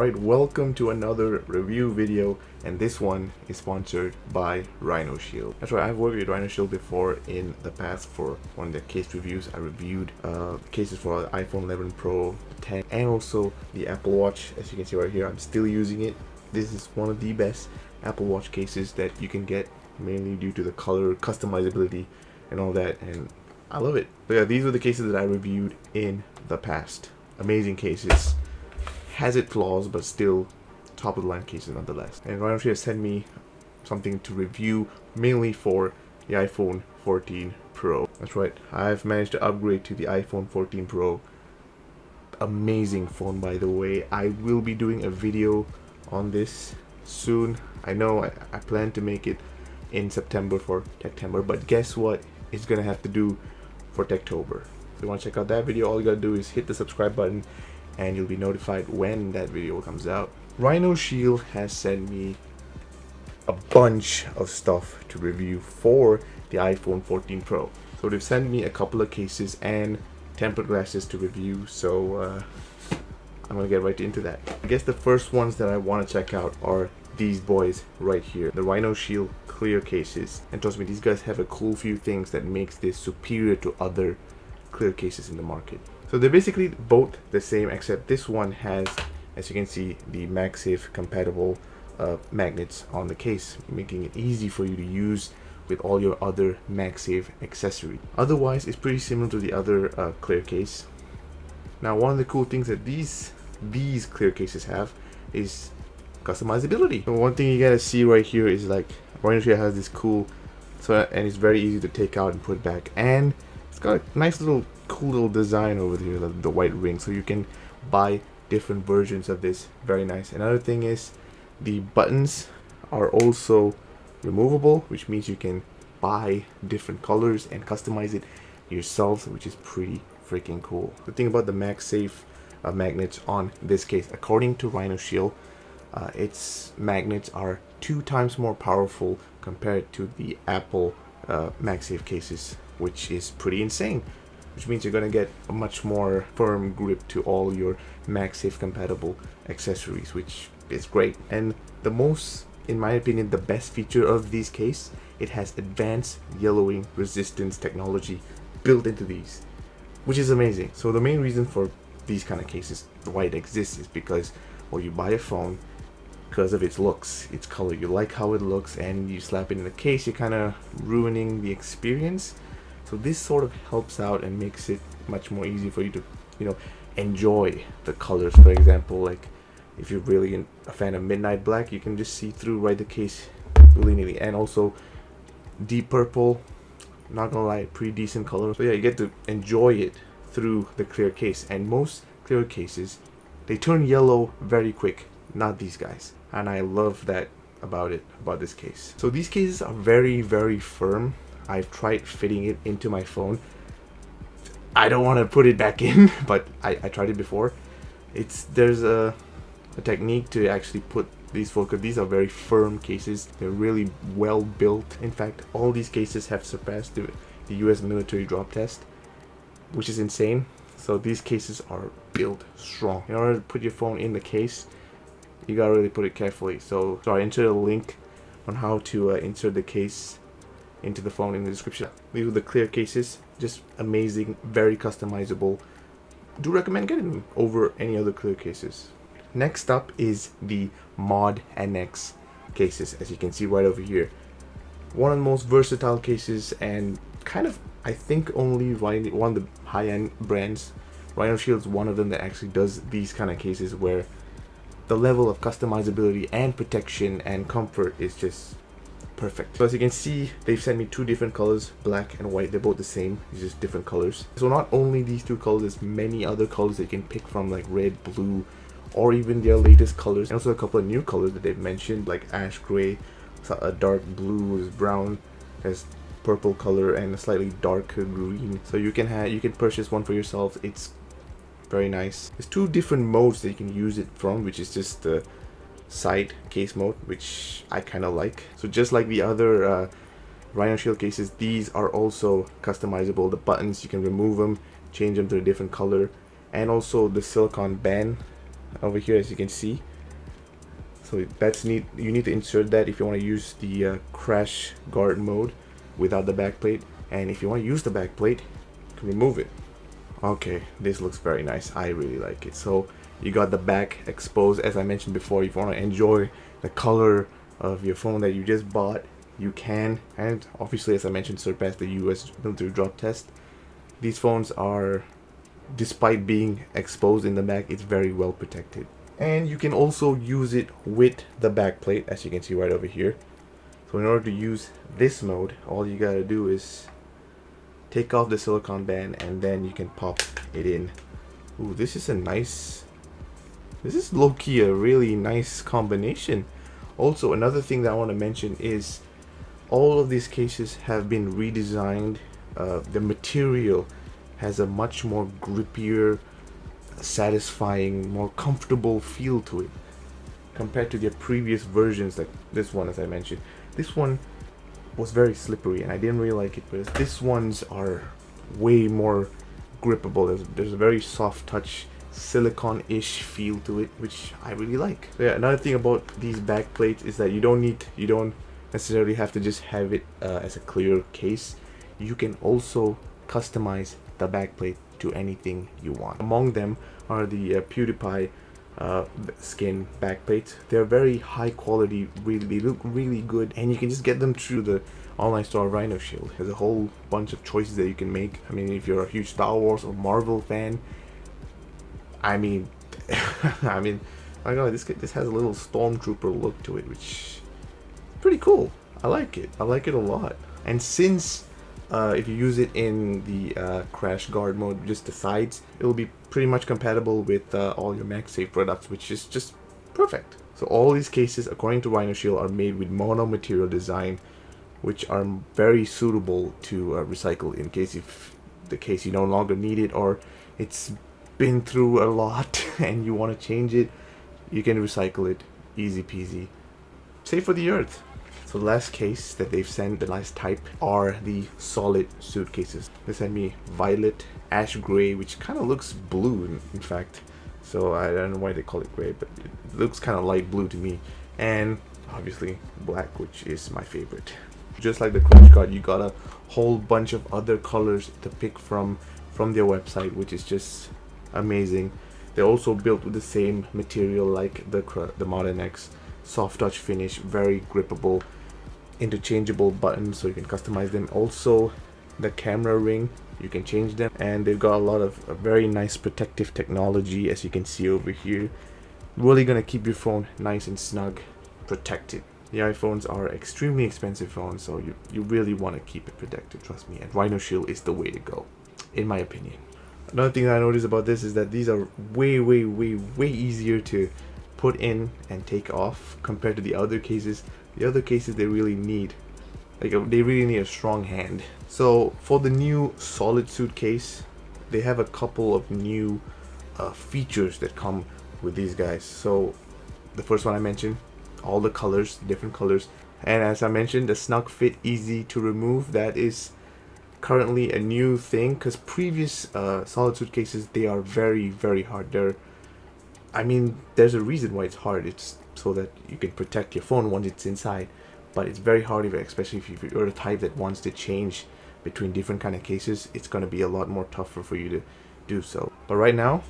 Alright, welcome to another review video, and this one is sponsored by Rhinoshield. That's right, I've worked with Rhinoshield before in the past for one of their case reviews. I reviewed cases for the iPhone 11 Pro, 10, and also the Apple Watch. As you can see right here, I'm still using it. This is one of the best Apple Watch cases that you can get, mainly due to the color customizability and all that, and I love it. So yeah, these were the cases that I reviewed in the past. Amazing cases. Has its flaws, but still top of the line cases nonetheless. And Rhinoshield has sent me something to review, mainly for the iPhone 14 Pro. That's right, I've managed to upgrade to the iPhone 14 Pro. Amazing phone, by the way. I will be doing a video on this soon. I know I plan to make it in September for Techtember, but guess what? It's gonna have to do for Techtober. If you want to check out that video, all you gotta do is hit the subscribe button and you'll be notified when that video comes out. Rhinoshield has sent me a bunch of stuff to review for the iPhone 14 Pro. So they've sent me a couple of cases and tempered glasses to review, so I'm gonna get right into that. I guess the first ones that I want to check out are these boys right here, the Rhinoshield clear cases. And trust me, these guys have a cool few things that makes this superior to other clear cases in the market. So they're basically both the same, except this one has, as you can see, the MagSafe compatible magnets on the case, making it easy for you to use with all your other MagSafe accessories. Otherwise, it's pretty similar to the other clear case. Now, one of the cool things that these clear cases have is customizability. So one thing you gotta see right here is like Rhinoshield has this cool, and it's very easy to take out and put back, and it's got a nice little cool little design over here, the white ring, so you can buy different versions of this. Very nice. Another thing is the buttons are also removable, which means you can buy different colors and customize it yourselves, which is pretty freaking cool. The thing about the MagSafe magnets on this case, according to Rhinoshield, its magnets are 2 times more powerful compared to the Apple MagSafe cases, which is pretty insane. Which means you're gonna get a much more firm grip to all your MagSafe compatible accessories, which is great. And the most, in my opinion, the best feature of these case, it has advanced yellowing resistance technology built into these, which is amazing. So the main reason for these kind of cases, why it exists, is because, well, you buy a phone because of its looks, its color, you like how it looks, and you slap it in the case, you're kind of ruining the experience. So this sort of helps out and makes it much more easy for you to, enjoy the colors. For example, like if you're really a fan of midnight black, you can just see through the case really neatly. And also deep purple, not gonna lie, pretty decent color. So yeah, you get to enjoy it through the clear case. And most clear cases, they turn yellow very quick, not these guys. And I love that about this case. So these cases are very, very firm. I've tried fitting it into my phone. I don't want to put it back in, but I tried it before. There's a technique to actually put these because these are very firm cases. They're really well built. In fact, all these cases have surpassed the US military drop test, which is insane. So these cases are built strong. In order to put your phone in the case, you gotta really put it carefully. So I inserted a link on how to insert the case into the phone in the description. These are the clear cases, just amazing, very customizable. Do recommend getting them over any other clear cases. Next up is the Mod NX cases, as you can see right over here. One of the most versatile cases, and kind of, I think, only one of the high-end brands. Rhinoshield is one of them that actually does these kind of cases where the level of customizability and protection and comfort is just perfect. So as you can see, they've sent me 2 different colors, black and white. They're both the same, it's just different colors. So not only these 2 colors, there's many other colors that you can pick from, like red, blue, or even their latest colors. And also a couple of new colors that they've mentioned, like ash gray, a dark blue, brown, has purple color, and a slightly darker green. So you can purchase one for yourself. It's very nice. There's 2 different modes that you can use it from, which is just the side case mode, which I kind of like. So just like the other Rhinoshield cases, these are also customizable. The buttons, you can remove them, change them to a different color, and also the silicone band over here, as you can see, So that's neat. You need to insert that if you want to use the crash guard mode without the backplate, and if you want to use the backplate, you can remove it. Okay, this looks very nice. I really like it. So you got the back exposed, as I mentioned before. If you want to enjoy the color of your phone that you just bought, you can. And obviously, as I mentioned, surpass the US military drop test. These phones are, despite being exposed in the back, it's very well protected. And you can also use it with the back plate, as you can see right over here. So in order to use this mode, all you gotta do is take off the silicone band and then you can pop it in. Ooh, this is low-key a really nice combination. Also, another thing that I want to mention is all of these cases have been redesigned. The material has a much more grippier, satisfying, more comfortable feel to it compared to their previous versions, like this one. As I mentioned, this one was very slippery and I didn't really like it, but this ones are way more grippable. There's a very soft touch, silicone-ish feel to it, which I really like. So yeah, another thing about these back plates is that you don't necessarily have to just have it as a clear case. You can also customize the back plate to anything you want. Among them are the PewDiePie skin back plates. They're very high quality, they look really good, and you can just get them through the online store Rhinoshield. There's a whole bunch of choices that you can make. I mean, if you're a huge Star Wars or Marvel fan, I mean I don't know, this has a little stormtrooper look to it, which is pretty cool. I like it a lot. And since if you use it in the crash guard mode, just the sides, it'll be pretty much compatible with all your MagSafe products, which is just perfect. So all these cases, according to Rhinoshield, are made with mono material design, which are very suitable to recycle in case if the case you no longer need it, or it's been through a lot and you want to change it. You can recycle it, easy peasy, safe for the earth. So the last case that they've sent, the last type, are the SolidSuit cases. They sent me violet, ash gray, which kind of looks blue in fact. So I don't know why they call it gray, but it looks kind of light blue to me. And obviously black, which is my favorite. Just like the crash guard, you got a whole bunch of other colors to pick from their website, which is just amazing. They're also built with the same material like the Modern X, soft touch finish, very grippable, interchangeable buttons so you can customize them. Also the camera ring, you can change them, and they've got a lot of very nice protective technology, as you can see over here. Really gonna keep your phone nice and snug, protected. The iPhones are extremely expensive phones, so you really want to keep it protected, trust me, and Rhinoshield is the way to go, in my opinion. Another thing that I noticed about this is that these are way easier to put in and take off compared to the other cases. The other cases, they really need a strong hand. So for the new SolidSuit case, they have a couple of new features that come with these guys. So the first one I mentioned, all the colors, different colors, and as I mentioned, the snug fit, easy to remove. That is currently a new thing, because previous SolidSuit cases, they are very hard. There's a reason why it's hard. It's so that you can protect your phone once it's inside, but it's very hard, especially if you're the type that wants to change between different kind of cases. It's going to be a lot more tougher for you to do so. But right now,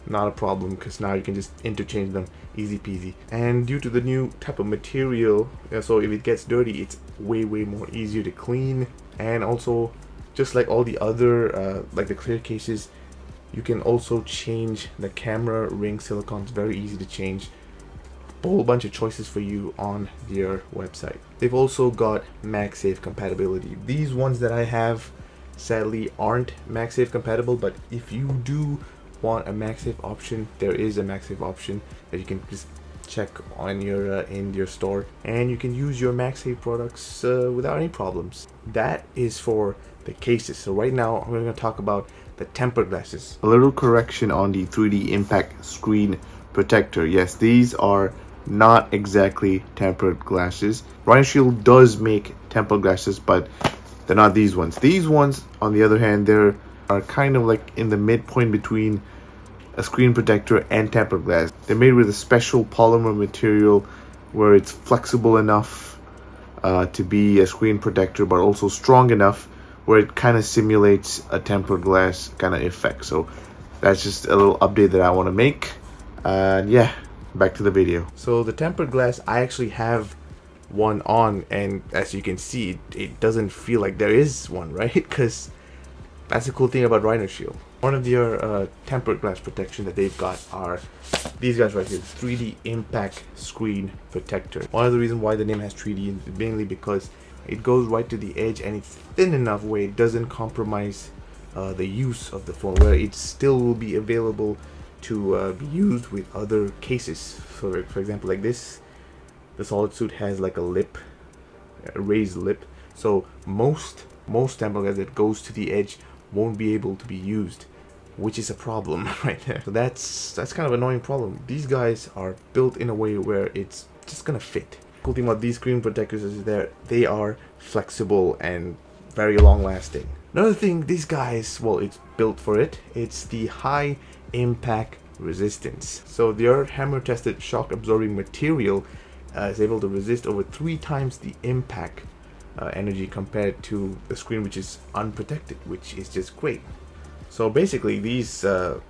not a problem, because now you can just interchange them easy peasy. And due to the new type of material, so if it gets dirty, it's way more easier to clean. And also, just like all the other like the clear cases, you can also change the camera ring silicone. It's very easy to change. A whole bunch of choices for you on their website. They've also got MagSafe compatibility. These ones that I have sadly aren't MagSafe compatible, but if you do want a MagSafe option, there is a MagSafe option that you can just check on your in your store, and you can use your MagSafe products without any problems. That is for the cases. So right now we're going to talk about the tempered glasses. A little correction on the 3D impact screen protector. Yes, these are not exactly tempered glasses. Rhinoshield does make tempered glasses, but they're not these ones. These ones, on the other hand, they're kind of like in the midpoint between a screen protector and tempered glass. They're made with a special polymer material where it's flexible enough to be a screen protector, but also strong enough where it kind of simulates a tempered glass kind of effect. So that's just a little update that I want to make. And yeah, back to the video. So the tempered glass, I actually have one on, and as you can see, it doesn't feel like there is one, right? Because that's the cool thing about Rhinoshield. One of their tempered glass protection that they've got are these guys right here, 3D impact screen protector. One of the reasons why the name has 3D is mainly because it goes right to the edge and it's thin enough where it doesn't compromise the use of the phone, where it still will be available to be used with other cases. So for example, like this, the SolidSuit has like a lip, a raised lip, so most tempered glass that goes to the edge won't be able to be used, which is a problem right there. So that's kind of an annoying problem. These guys are built in a way where it's just gonna fit. Cool thing about these screen protectors is that they are flexible and very long lasting. Another thing, these guys, well, it's built for it. It's the high impact resistance. So their hammer tested shock absorbing material is able to resist over 3 times the impact energy compared to the screen which is unprotected, which is just great. So basically these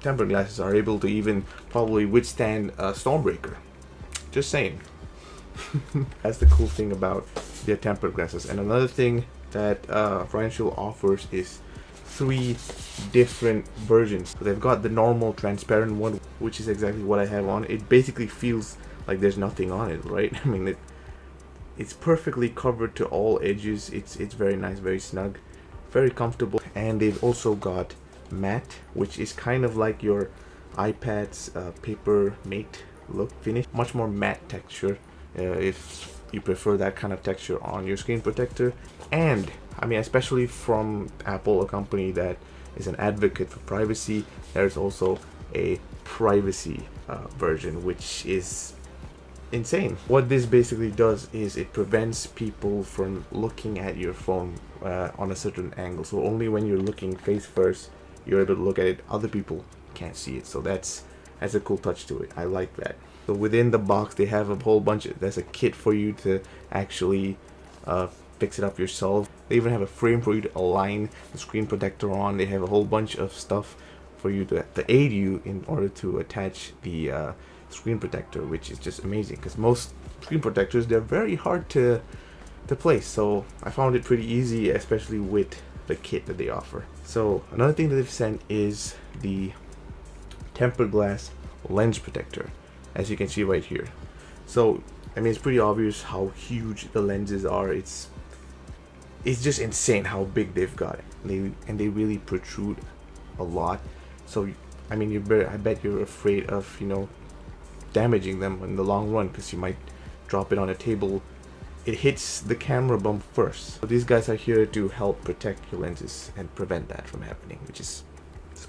tempered glasses are able to even probably withstand a Stormbreaker. Just saying. That's the cool thing about their tempered glasses. And another thing that Rhinoshield offers is 3 different versions. So they've got the normal transparent one, which is exactly what I have on. It basically feels like there's nothing on it, right? I mean, it's perfectly covered to all edges. It's very nice, very snug, very comfortable. And they've also got matte, which is kind of like your iPad's paper mate look finish. Much more matte texture if you prefer that kind of texture on your screen protector. And I mean, especially from Apple, a company that is an advocate for privacy, there's also a privacy version, which is insane. What this basically does is it prevents people from looking at your phone on a certain angle. So only when you're looking face first, you're able to look at it. Other people can't see it. So that's a cool touch to it. I like that. So within the box, they have a whole bunch of, there's a kit for you to actually fix it up yourself. They even have a frame for you to align the screen protector on. They have a whole bunch of stuff for you to aid you in order to attach the screen protector, which is just amazing because most screen protectors, they're very hard to place. So I found it pretty easy, especially with the kit that they offer. So another thing that they've sent is the tempered glass lens protector, as you can see right here. So I mean, it's pretty obvious how huge the lenses are. It's just insane how big they've got it. They really protrude a lot. So I mean, I bet you're afraid of, you know, damaging them in the long run because you might drop it on a table. It hits the camera bump first. So these guys are here to help protect your lenses and prevent that from happening, which is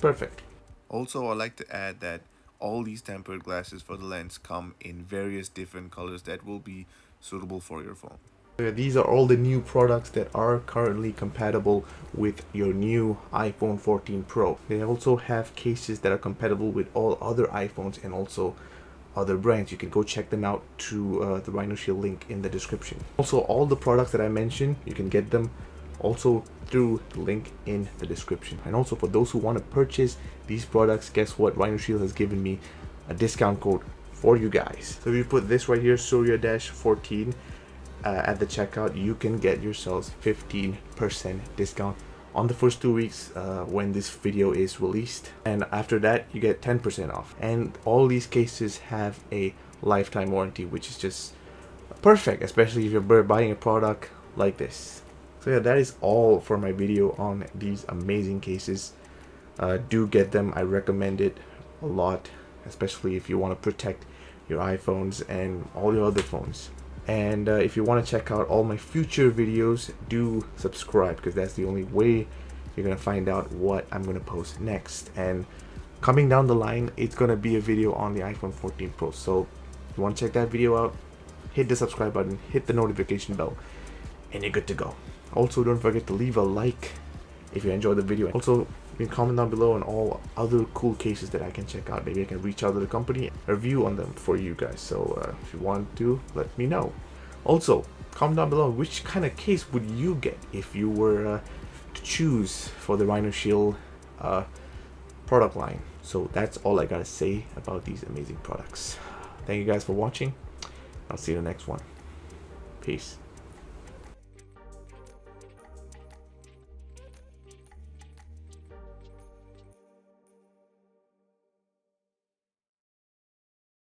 perfect. Also, I'd like to add that all these tempered glasses for the lens come in various different colors that will be suitable for your phone. These are all the new products that are currently compatible with your new iPhone 14 Pro. They also have cases that are compatible with all other iPhones and also other brands. You can go check them out through the Rhinoshield link in the description. Also, all the products that I mentioned, you can get them also through the link in the description. And also for those who want to purchase these products, guess what? Rhinoshield has given me a discount code for you guys. So if you put this right here, Surya-14 at the checkout, you can get yourselves 15% discount on the first 2 weeks when this video is released, and after that you get 10% off. And all these cases have a lifetime warranty, which is just perfect, especially if you're buying a product like this. So yeah, that is all for my video on these amazing cases. Do get them. I recommend it a lot, especially if you want to protect your iPhones and all your other phones. And if you want to check out all my future videos, do subscribe, because that's the only way you're going to find out what I'm going to post next. And coming down the line, it's going to be a video on the iPhone 14 Pro. So if you want to check that video out, hit the subscribe button, hit the notification bell, and you're good to go. Also, don't forget to leave a like if you enjoyed the video. Also, you can comment down below on all other cool cases that I can check out. Maybe I can reach out to the company and review on them for you guys. So if you want to, let me know. Also, comment down below which kind of case would you get if you were to choose for the Rhinoshield product line. So that's all I gotta say about these amazing products. Thank you guys for watching. I'll see you in the next one. Peace.